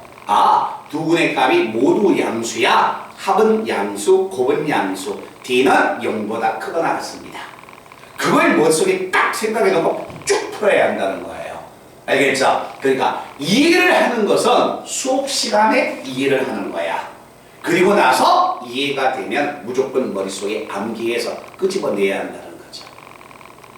Speaker 1: 두 근의 값이 모두 양수야? 합은 양수, 곱은 양수. D는 0보다 크거나 같습니다. 그걸 머릿속에 딱 생각해 놓고 쭉 풀어야 한다는 거예요. 알겠죠? 그러니까 이해를 하는 것은 수업 시간에 이해를 하는 거야. 그리고 나서 이해가 되면 무조건 머릿속에 암기해서 끄집어내야 한다는 거죠.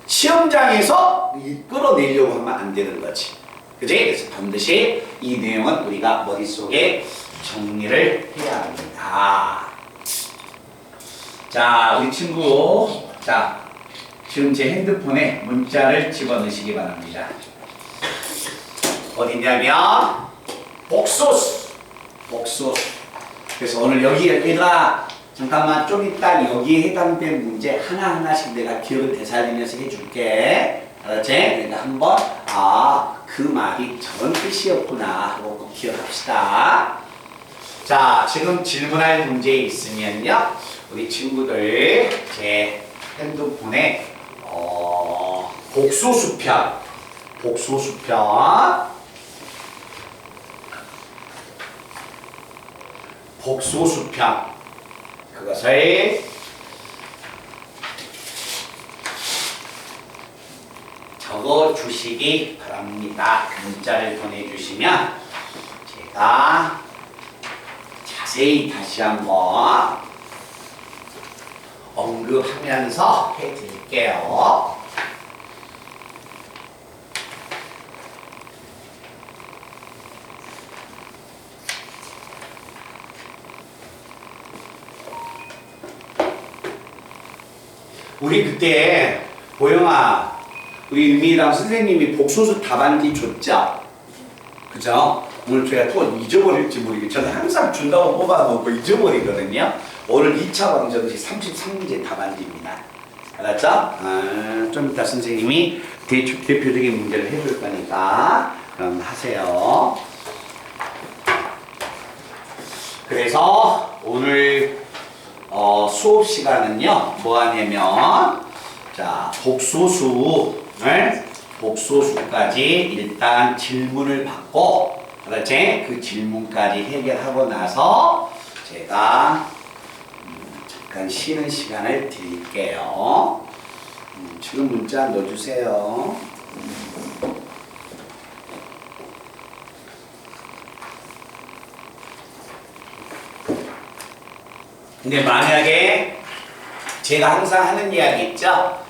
Speaker 1: 시험장에서 끌어내려고 하면 안 되는 거지. 그지? 그래서 반드시 이 내용은 우리가 머릿속에 정리를 해야 합니다. 자, 우리 친구. 자, 지금 제 핸드폰에 문자를 집어넣으시기 바랍니다. 어디냐면 복소수. 그래서 오늘 여기 얘들아 잠깐만 좀 이따 여기에 해당된 문제 하나하나씩 내가 기억을 되살리면서 해줄게. 알았지? 그러니까 한번 그 말이 저런 뜻이었구나 하고 꼭 기억합시다. 자, 지금 질문할 문제 있으면요 우리 친구들 제 핸드폰에 복소수편 그것을 적어 주시기 바랍니다. 문자를 보내주시면 제가 자세히 다시 한번 언급하면서 해드릴게요. 우리 그때 보영아, 우리 유미랑 선생님이 복소수 답안지 줬죠? 그죠? 오늘 제가 또 잊어버릴지 모르겠어요. 저는 항상 준다고 뽑아놓고 잊어버리거든요. 오늘 2차 방정식 33문제 답안지입니다. 알았죠? 좀 이따 선생님이 대표적인 문제를 해줄 거니까 그럼 하세요. 그래서 오늘 수업 시간은요 뭐 하냐면 자 복소수까지 일단 질문을 받고 그렇지? 그 질문까지 해결하고 나서 제가 잠깐 쉬는 시간을 드릴게요. 지금 문자 넣어주세요. 근데 만약에 제가 항상 하는 이야기 있죠?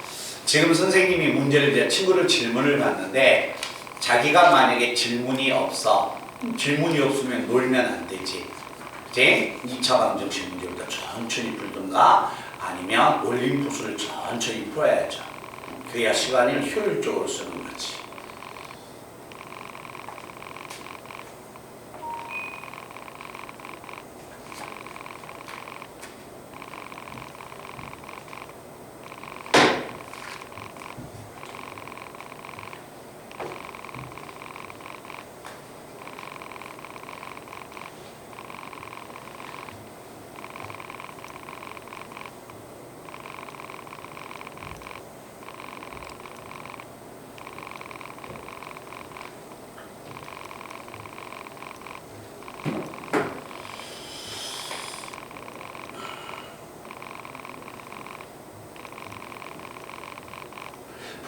Speaker 1: 지금 선생님이 문제를 내 친구를 질문을 받는데 자기가 만약에 질문이 없으면 놀면 안 되지. 이제 2차 방정식 문제보다 천천히 풀든가 아니면 올림푸스를 천천히 풀어야죠. 그래야 시간을 효율적으로 쓰는 거지.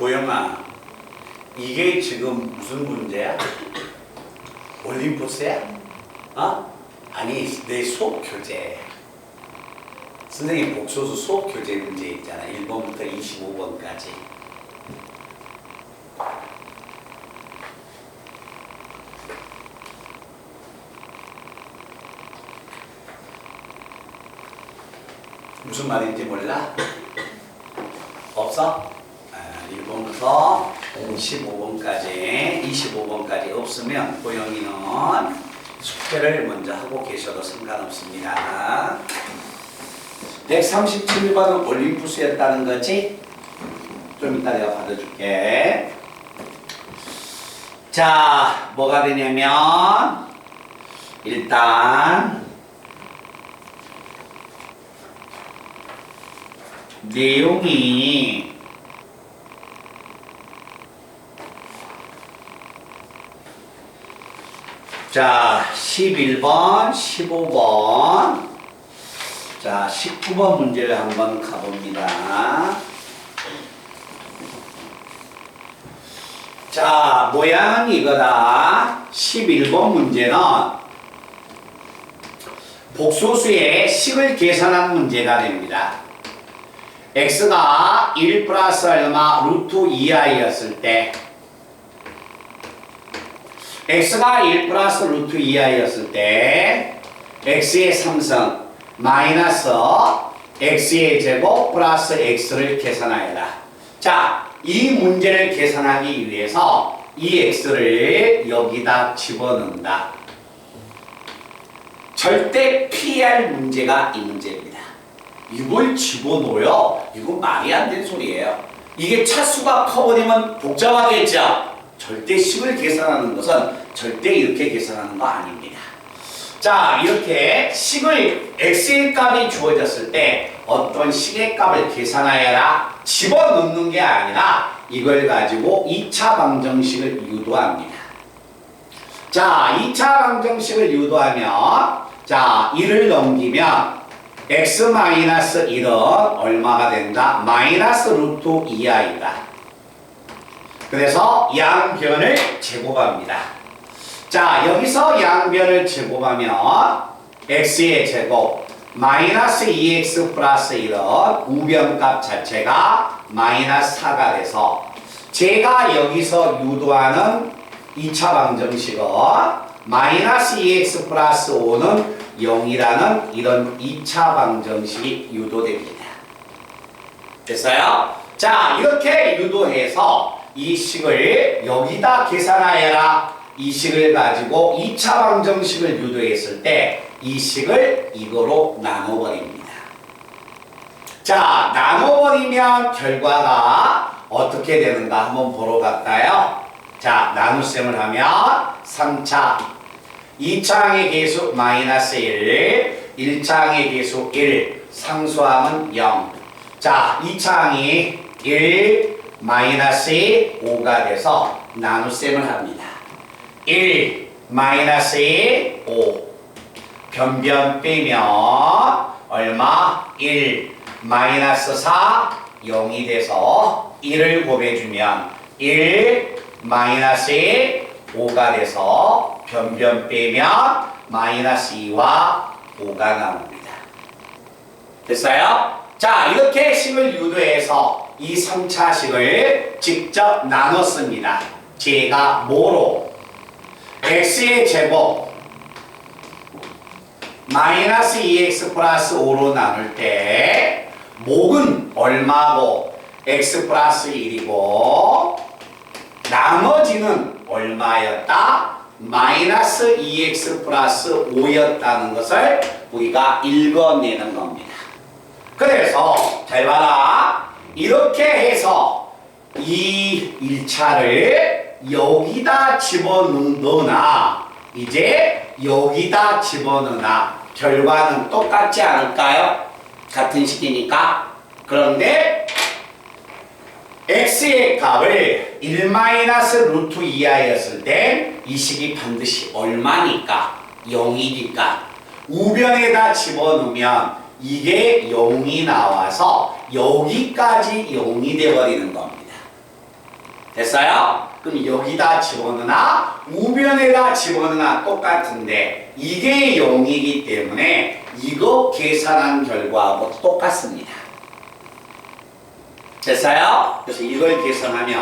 Speaker 1: 보영아, 이게 지금 무슨 문제야? 올림푸스야? 아니, 내 수업 교재. 선생님 복소수 수업 교재 문제 있잖아. 1번부터 25번까지. 무슨 말인지 몰라? 없어? 1번부터 25번까지 없으면 고영이는 숙제를 먼저 하고 계셔도 상관없습니다. 137번은 올림푸스였다는 거지? 좀 이따 내가 받아줄게. 자, 뭐가 되냐면 일단 내용이 자, 11번, 15번. 자, 19번 문제를 한번 가봅니다. 자, 모양은 이거다. 11번 문제는 복소수의 식을 계산한 문제가 됩니다. x가 1 플러스 얼마 루트 2i였을 때 x가 1 플러스 루트 2i였을 때 x의 3승 마이너스 x의 제곱 플러스 x를 계산하여라. 자, 이 문제를 계산하기 위해서 이 x를 여기다 집어넣는다. 절대 피할 문제가 이 문제입니다. 이걸 집어넣어요? 이거 말이 안 되는 소리예요. 이게 차수가 커버리면 복잡하겠죠? 절대 식을 계산하는 것은 절대 이렇게 계산하는 거 아닙니다. 자, 이렇게 식을 x의 값이 주어졌을 때 어떤 식의 값을 계산하여라 집어넣는 게 아니라 이걸 가지고 2차 방정식을 유도합니다. 자, 2차 방정식을 유도하면 자, 1을 넘기면 x-1은 얼마가 된다? 마이너스 루트 2i다. 그래서 양변을 제곱합니다. 자, 여기서 양변을 제곱하면 x의 제곱 마이너스 2x 플러스 1은 우변값 자체가 마이너스 4가 돼서 제가 여기서 유도하는 2차 방정식은 마이너스 2x 플러스 5는 0이라는 이런 2차 방정식이 유도됩니다. 됐어요? 자, 이렇게 유도해서 이 식을 여기다 계산하여라. 이 식을 가지고 2차 방정식을 유도했을 때 이 식을 이거로 나눠버립니다. 자, 나눠버리면 결과가 어떻게 되는가 한번 보러 갈까요? 자, 나눗셈을 하면 3차 2차항의 계수 마이너스 1 1차항의 계수 1 상수함은 0. 자, 2차항이 1 마이너스 5가 돼서 나눗셈을 합니다. 1 마이너스 5 변변 빼면 얼마? 1 마이너스 4 0이 돼서 1을 곱해주면 1 마이너스 5가 돼서 변변 빼면 마이너스 2와 5가 나옵니다. 됐어요? 자, 이렇게 식을 유도해서 이 3차식을 직접 나눴습니다. 제가 뭐로? x의 제곱 마이너스 2x 플러스 5로 나눌 때 목은 얼마고 x 플러스 1이고 나머지는 얼마였다? 마이너스 2x 플러스 5였다는 것을 우리가 읽어내는 겁니다. 그래서 잘 봐라. 이렇게 해서 이 1차를 여기다 집어넣으나 이제 여기다 집어넣으나 결과는 똑같지 않을까요? 같은 식이니까. 그런데 x의 값을 1-루트 이하였을 때 이 식이 반드시 얼마니까? 0이니까 우변에다 집어넣으면 이게 0이 나와서 여기까지 0이 되어버리는 겁니다. 됐어요? 그럼 여기다 집어넣으나 우변에다 집어넣으나 똑같은데 이게 0이기 때문에 이거 계산한 결과하고 똑같습니다. 됐어요? 그래서 이걸 계산하면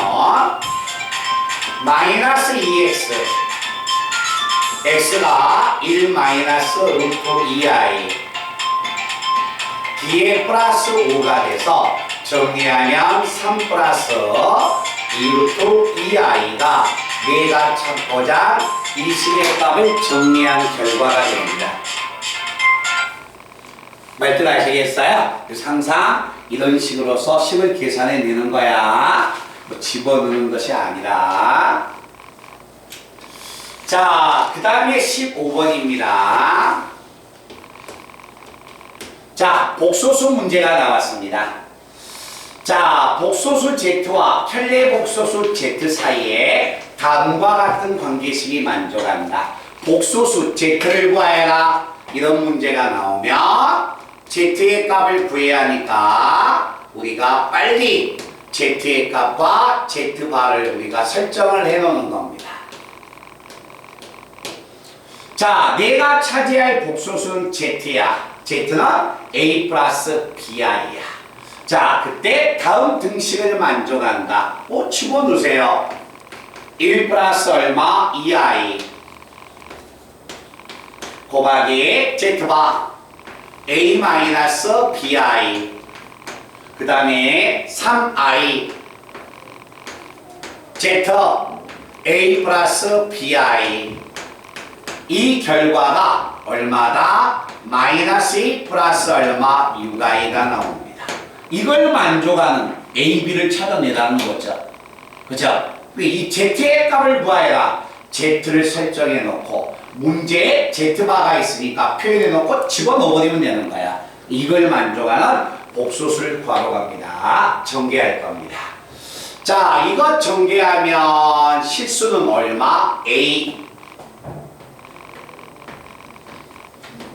Speaker 1: 마이너스 2x x가 1 마이너스 루트 2i 뒤에 플러스 5가 돼서 정리하면 3 플러스 2 루트 2i가 내가 찾고자 이 식의 값을 정리한 결과가 됩니다. 말들 아시겠어요? 그래서 항상 이런 식으로서 식을 계산해내는 거야. 뭐 집어넣는 것이 아니라. 자, 그 다음에 15번입니다. 자, 복소수 문제가 나왔습니다. 자, 복소수 Z와 편례 복소수 Z 사이에 다음과 같은 관계식이 만족한다. 복소수 Z를 구하여라. 이런 문제가 나오면 Z의 값을 구해야 하니까 우리가 빨리 Z의 값과 Z바를 우리가 설정을 해 놓는 겁니다. 자, 내가 차지할 복소수는 Z야. Z는 A 플러스 BI야. 자, 그때 다음 등식을 만족한다. 집어넣으세요. 1 플러스 얼마? 2i 곱하기 Z바 A 마이너스 BI 그 다음에 3i Z A 플러스 BI 이 결과가 얼마다? 마이너스 2 플러스 얼마? 6i가 나옵니다. 이걸 만족하는 A, B를 찾아내라는 거죠. 그죠? 이 Z의 값을 구하여라. Z를 설정해 놓고 문제에 Z바가 있으니까 표현해 놓고 집어넣어버리면 되는 거야. 이걸 만족하는 복소수를 구하러 갑니다. 전개할 겁니다. 자, 이거 전개하면 실수는 얼마? A.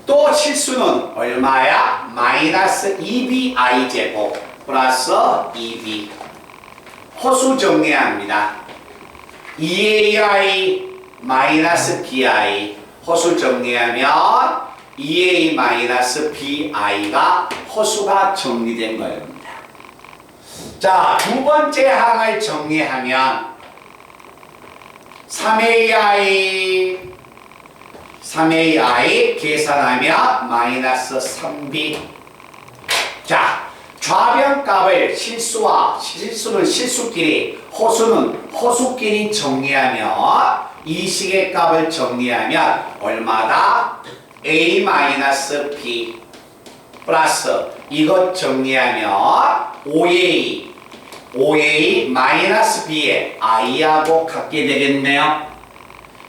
Speaker 1: 또 실수는 얼마야? 마이너스 2bi 제곱 플러스 2b. 호수 정리합니다. 2ai 마이너스 bi 호수 정리하면 2a 마이너스 bi가 호수가 정리된 겁니다. 자, 두 번째 항을 정리하면 3ai 계산하면 마이너스 3b. 자, 좌변값을 실수는 실수끼리, 호수는 호수끼리 정리하면 이 식의 값을 정리하면 얼마다? a 마이너스 b 플러스 이것 정리하면 5a 마이너스 b의 i하고 같게 되겠네요.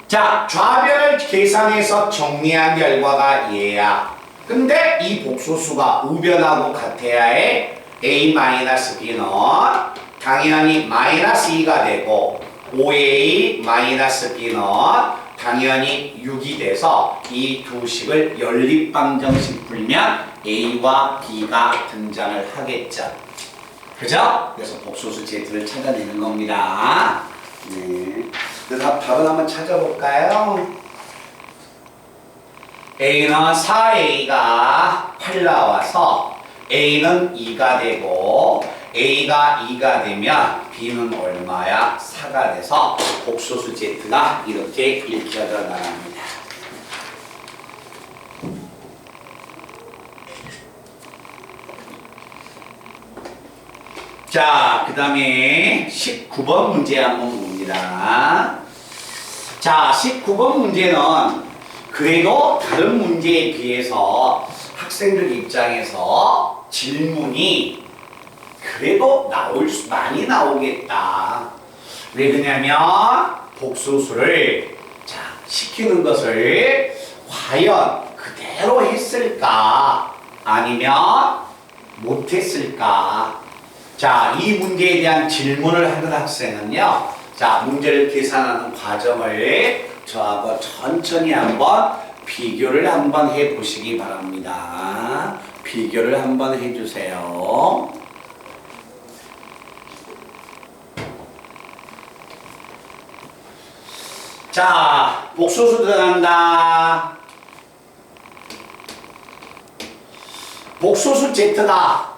Speaker 1: 자, 좌변을 계산해서 정리한 결과가 얘야. 근데 이 복소수가 우변하고 같아야 해. a-b는 당연히 마이너스 2가 되고 5a-b는 당연히 6이 돼서 이 두 식을 연립방정식 풀면 A와 B가 등장을 하겠죠. 그죠? 그래서 복소수 Z를 찾아내는 겁니다. 네. 그래서 답은 한번 찾아볼까요? A는 4A가 8 나와서 A는 2가 되고 A가 2가 되면 B는 얼마야? 4가 돼서 복소수 Z가 이렇게 읽혀져 나갑니다. 자, 그 다음에 19번 문제 한번 봅니다. 자, 19번 문제는 그래도 다른 문제에 비해서 학생들 입장에서 질문이 그래도 많이 나오겠다. 왜 그러냐면 복소수를 시키는 것을 과연 그대로 했을까 아니면 못했을까. 자, 이 문제에 대한 질문을 하는 학생은요, 자, 문제를 계산하는 과정을 저하고 천천히 한번 비교를 한번 해 보시기 바랍니다. 비교를 한번 해 주세요. 자, 복소수 들어간다. 복소수 Z가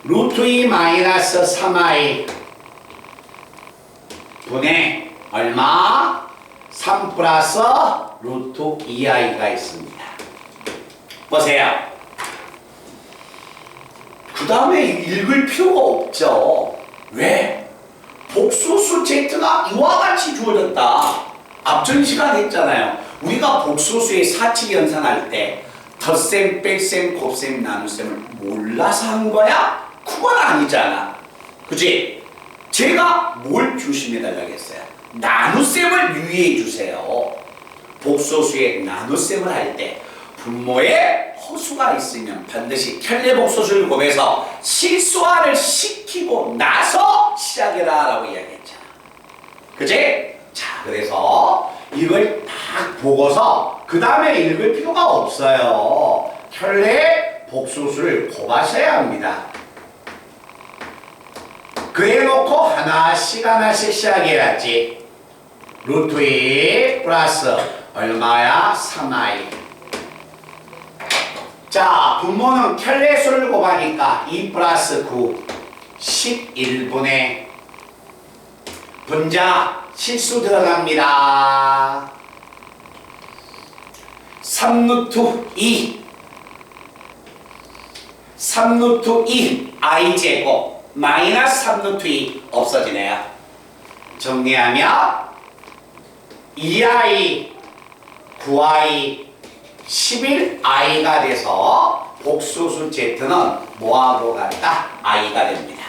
Speaker 1: 루트 2 마이너스 3i 분의 얼마? 3 플러스 루트 2i가 있습니다. 보세요. 그 다음에 읽을 필요가 없죠. 왜? 복소수 Z가 이와 같이 주어졌다. 앞전 시간에 했잖아요. 우리가 복소수의 사칙 연산할 때 덧셈, 뺄셈, 곱셈, 나눗셈을 몰라서 한 거야? 그건 아니잖아. 그치? 제가 뭘 조심해달라고 했어요? 나눗셈을 유의해 주세요. 복소수의 나눗셈을 할 때 분모에 허수가 있으면 반드시 켤레복소수를 곱해서 실수화를 시키고 나서 시작해라 라고 이야기했잖아. 그치? 자, 그래서 이걸 딱 보고서 그 다음에 읽을 필요가 없어요. 켤레 복소수를 곱하셔야 합니다. 그래 놓고 하나씩 시작해야지. 루트 2 플러스 얼마야? 3i. 자, 분모는 켤레수를 곱하니까 2 플러스 9 11분의 분자 실수 들어갑니다. 3루트 2 i 제곱 마이너스 3루트 2 없어지네요. 정리하면 2i 9i 11i가 돼서 복소수 Z는 뭐하고 같다? i가 됩니다.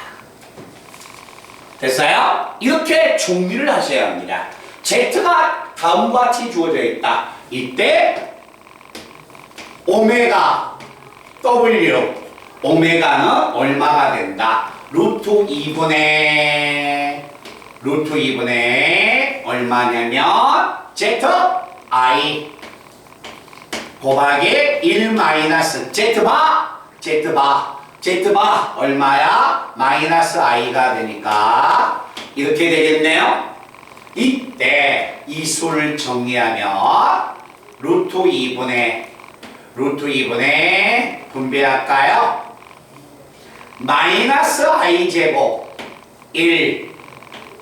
Speaker 1: 됐어요? 이렇게 정리를 하셔야 합니다. Z가 다음과 같이 주어져 있다. 이때 오메가 W 오메가는 얼마가 된다? 루트 2분의 얼마냐면 Z I 곱하기 1 마이너스 Z바 얼마야? 마이너스 i가 되니까 이렇게 되겠네요. 이때 이 수를 정리하면 루트 2분의 분배할까요? 마이너스 i 제곱 1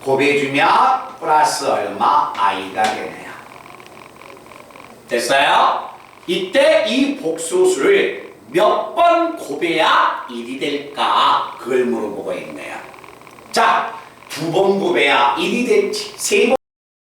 Speaker 1: 곱해주면 플러스 얼마? i가 되네요. 됐어요? 이때 이 복소수를 몇 번 곱해야 1이 될까? 그걸 물어보고 있네요. 자, 2번 곱해야 1이 될지, 3번